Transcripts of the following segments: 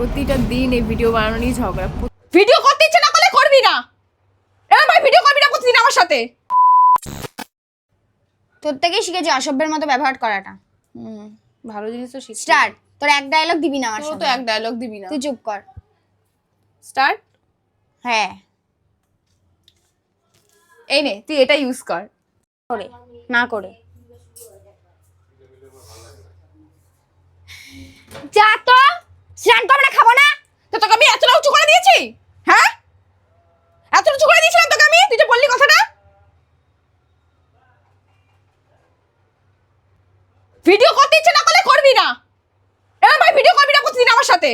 প্রতিটা দিন এই ভিডিও বানানো নিয়ে ঝগড়া। ভিডিও করতে ইচ্ছে না করলে করবি না, এবার ভাই ভিডিও করবি না প্রতিদিন আমার সাথে। তোর থেকেই শিখেছি অসভ্যের মতো ব্যবহার করাটা। ভালো জিনিস তো শিখ। স্টার্ট। তোর এক ডায়লগ দিবি না আমার তুই তো সাথে। এক ডায়লগ দিবি না। তুই চুপ কর। স্টার্ট। হ্যাঁ এই নে তুই এটা ইউজ কর। করে না করে যা তো স্নান করবে না, খাবো না। তো তোকে আমি এতটা উঁচু করে দিয়েছি? হ্যাঁ, এতটা উঁচু করে দিয়েছিলাম তোকে আমি, তুই যে বললি কথাটা। ভিডিও করতে ইচ্ছে না করলে করবি না, এবার ভাই ভিডিও করবি না প্রতিদিন আমার সাথে।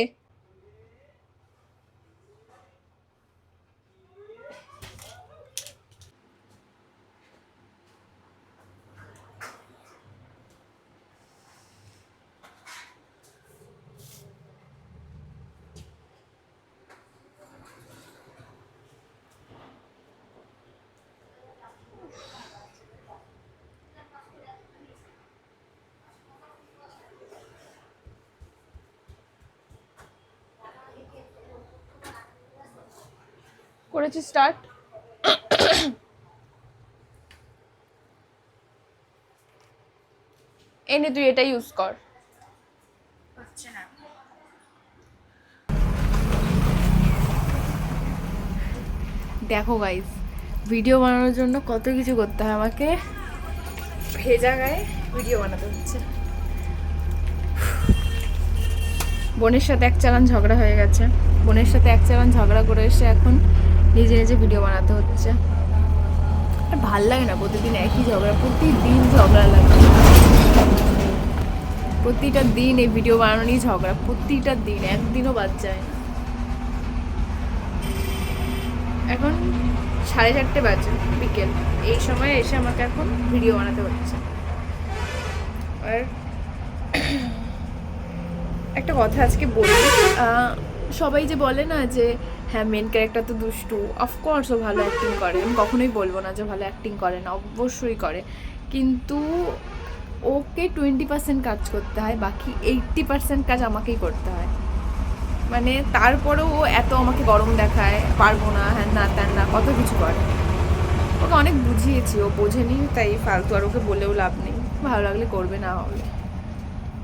করেছি স্টার্ট। এনে তুই এটা ইউজ কর। দেখো গাইস, ভিডিও বানানোর জন্য কত কিছু করতে হয় আমাকে। ভেজা গায়ে ভিডিও বানাতে হচ্ছে। বোনের সাথে এক চালান ঝগড়া হয়ে গেছে, বোনের সাথে এক চালান ঝগড়া করে এসে এখন নিজে নিজে ভিডিও বানাতে হচ্ছে। আর ভাল লাগে না প্রতিদিন একই ঝগড়া, প্রতিদিন ঝগড়া লাগে। প্রতিটা দিন এই ভিডিও বানানো নিয়ে ঝগড়া, প্রতিটা দিন, একদিনও বাদ যায় না। এখন 4:30 বাজে বিকেল, এই সময় এসে আমাকে এখন ভিডিও বানাতে হচ্ছে। আর একটা কথা আজকে বলি, সবাই যে বলে না যে হ্যাঁ মেন ক্যারেক্টার তো দুষ্টু, অফকোর্স ও ভালো অ্যাক্টিং করে, আমি কখনোই বলবো না যে ভালো অ্যাক্টিং করে না, অবশ্যই করে, কিন্তু ওকে 20% কাজ করতে হয়, বাকি 80% কাজ আমাকেই করতে হয়। মানে তারপরেও ও এত আমাকে গরম দেখায়, পারবো না, হ্যাঁ না ত্যান না, কত কিছু করে। ওকে অনেক বুঝিয়েছি, ও বোঝেনি, তাই ফালতু আর ওকে বলেও লাভ নেই। ভালো লাগলে করবে, না হলে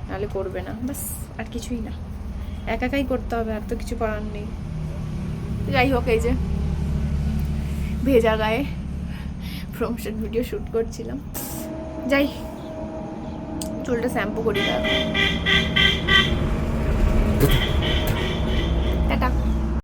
নাহলে করবে না, বাস, আর কিছুই না। একাই করতে হবে, আর তো কিছু করার নেই। যাই হোক, এই যে ভেজা গায়ে প্রমোশন ভিডিও শ্যুট করছিলাম। যাই, চুলটা শ্যাম্পু করি না।